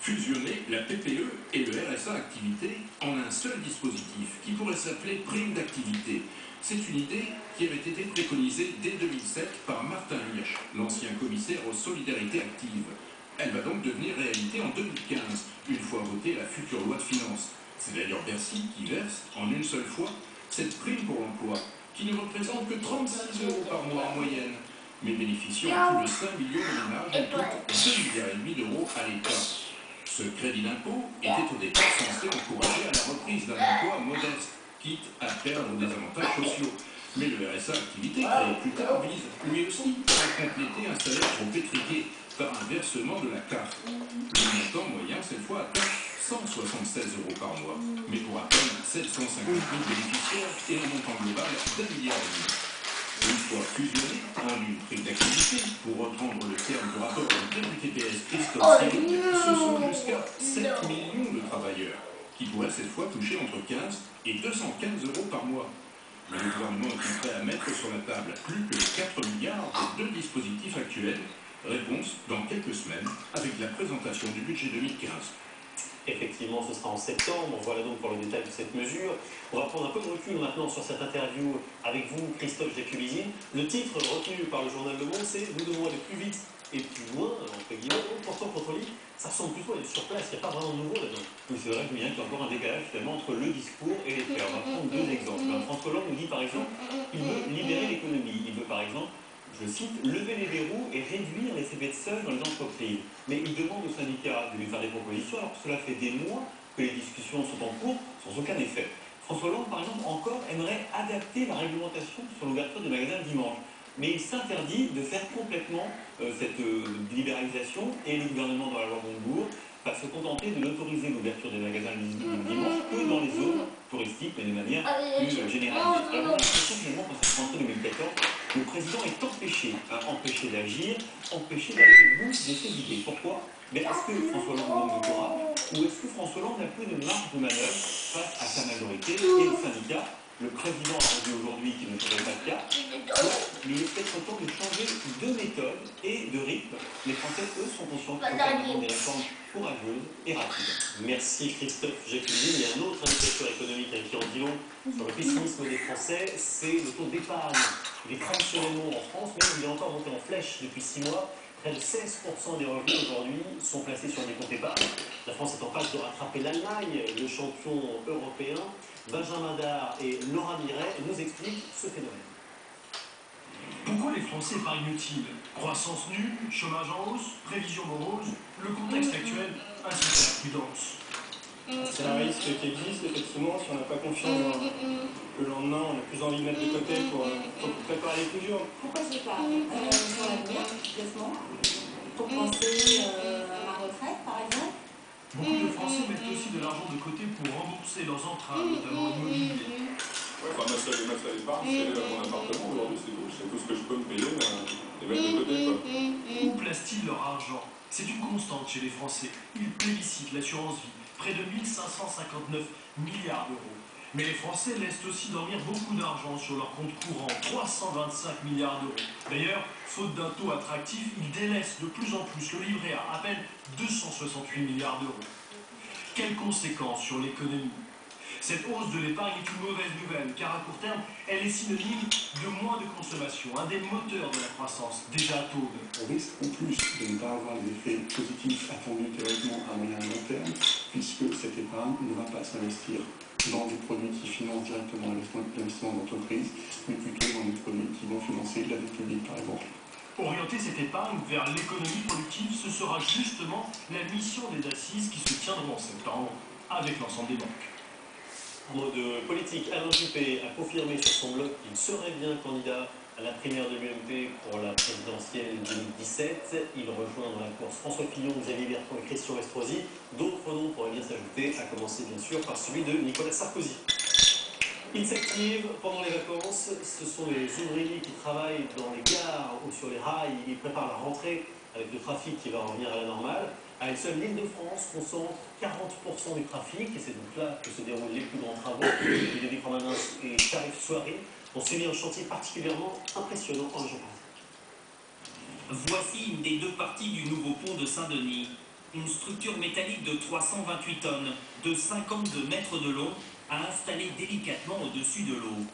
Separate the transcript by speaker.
Speaker 1: Fusionner la PPE et le RSA activité en un seul dispositif qui pourrait s'appeler prime d'activité. C'est une idée qui avait été préconisée dès 2007 par Martin Hirsch, l'ancien commissaire aux solidarités actives. Elle va donc devenir réalité en 2015, une fois votée la future loi de finances. C'est d'ailleurs Bercy qui verse, en une seule fois, cette prime pour l'emploi, qui ne représente que 36 € par mois en moyenne, mais bénéficiant à plus de 5 millions de ménages et coûte 2,5 milliards d'euros à l'État. Ce crédit d'impôt était au départ censé encourager à la reprise d'un emploi modeste, quitte à perdre des avantages sociaux. Mais le RSA activité, créé plus tard, vise lui aussi à compléter un salaire trop étriqué par un versement de la CAF. Le montant moyen, cette fois, atteint 176 € par mois, mais pour à peine 750 000 bénéficiaires et un montant global d'1,5 milliard. Une fois fusionné en une prime d'activité, pour reprendre le terme du rapport du député PS Christophe Sirugue, ce sont jusqu'à 7 millions de travailleurs qui pourraient cette fois toucher entre 15 et 215 € par mois. Mais le gouvernement est prêt à mettre sur la table plus que 4 milliards des deux dispositifs actuels. Réponse dans quelques semaines avec la présentation du budget 2015.
Speaker 2: Effectivement, ce sera en septembre. Voilà donc pour le détail de cette mesure. On va prendre un peu de recul maintenant sur cette interview avec vous, Christophe Jacubizine. Le titre retenu par le journal Le Monde, c'est « Nous devons aller plus vite et plus loin », entre guillemets. Pourtant, contre-lit, ça ressemble plutôt à être sur place. Il n'y a pas vraiment de nouveau là-dedans. Oui, c'est vrai, Julien, qu'il y a encore un décalage finalement entre le discours et les faits. On va prendre deux exemples. François Hollande nous dit par exemple qu'il veut libérer l'économie. Il veut par exemple, je cite, lever les verrous et réduire les effets de seuil dans les entreprises. Mais il demande aux syndicats de lui faire des propositions alors que cela fait des mois que les discussions sont en cours sans aucun effet. François Hollande, par exemple, encore aimerait adapter la réglementation sur l'ouverture des magasins le dimanche. Mais il s'interdit de faire complètement cette libéralisation et le gouvernement dans la loi Montebourg va se contenter de l'autoriser l'ouverture des magasins le dimanche que dans les zones touristiques, mais de manière plus généralisée. Alors on a l'impression finalement qu'en cette rentrée 2014, le président est empêché d'agir, empêché d'aller au bout de ses idées. Pourquoi? Mais est-ce que François Hollande manque de courage ou est-ce que François Hollande n'a plus de marge de manœuvre face à sa majorité et aux syndicats? Le président a rendu aujourd'hui qu'il ne serait pas le cas. Il est peut-être temps de changer de méthode et de rythme. Les Français, eux, sont conscients qu'il faut faire des réformes courageuses et rapides. Merci Christophe Jacubizine. Il y a un autre indicateur économique qui en dit long sur le pessimisme des Français, c'est le taux d'épargne. Il est traditionnellement en France, même il est encore monté en flèche depuis 6 mois. Près de 16% des revenus aujourd'hui sont placés sur des comptes épargne. La France est en passe de rattraper l'Allemagne, le champion européen. Benjamin Dard et Laura Miret nous expliquent ce phénomène.
Speaker 3: Pourquoi les Français épargnent-ils? Croissance nulle, chômage en hausse, prévision morose, le contexte actuel incite à la prudence.
Speaker 4: C'est un risque qui existe, effectivement, si on n'a pas confiance le lendemain, on a plus envie de mettre de côté pour préparer les plus durs.
Speaker 5: Pourquoi j'épargne sur l'avenir, complètement, pour penser à ma retraite, par exemple.
Speaker 3: Beaucoup de Français mettent aussi de l'argent de côté pour rembourser leurs emprunts, notamment immobiliers.
Speaker 6: Ouais, enfin, ma seule épargne, c'est mon appartement aujourd'hui, c'est tout. C'est tout ce que je peux me payer et mettre de côté, quoi.
Speaker 3: Où placent-ils leur argent? C'est une constante chez les Français. Ils plébiscitent l'assurance vie, près de 1559 milliards d'euros. Mais les Français laissent aussi dormir beaucoup d'argent sur leur compte courant, 325 milliards d'euros. D'ailleurs, faute d'un taux attractif, ils délaissent de plus en plus le livret à peine 268 milliards d'euros. Quelles conséquences sur l'économie? Cette hausse de l'épargne est une mauvaise nouvelle, car à court terme, elle est synonyme de moins de consommation, un des moteurs de la croissance, déjà à taude.
Speaker 7: On risque en plus de ne pas avoir les effets positifs attendus théoriquement à moyen et long terme, puisque cette épargne ne va pas s'investir dans des produits qui financent directement l'investissement d'entreprise, mais plutôt dans des produits qui vont financer la dette publique, par exemple.
Speaker 3: Orienter cette épargne vers l'économie productive, ce sera justement la mission des assises qui se tiendront en septembre avec l'ensemble des banques.
Speaker 2: En mode politique, Alain Juppé a confirmé sur son blog qu'il serait bien candidat à la primaire de l'UMP pour la présidentielle 2017. Il rejoint dans la course François Fillon, Xavier Bertrand et Christian Estrosi. D'autres noms pourraient bien s'ajouter, à commencer bien sûr par celui de Nicolas Sarkozy. Il s'active pendant les vacances. Ce sont les ouvriers qui travaillent dans les gares ou sur les rails. Ils préparent la rentrée avec le trafic qui va revenir à la normale. À elle seule, l'Île-de-France concentre 40% du trafic, et c'est donc là que se déroulent les plus grands travaux. Ludovic Romanin et Sharif Souari ont suivi un chantier particulièrement impressionnant en région parisienne.
Speaker 8: Voici une des deux parties du nouveau pont de Saint-Denis. une structure métallique de 328 tonnes, de 52 mètres de long, à installer délicatement au-dessus de l'eau.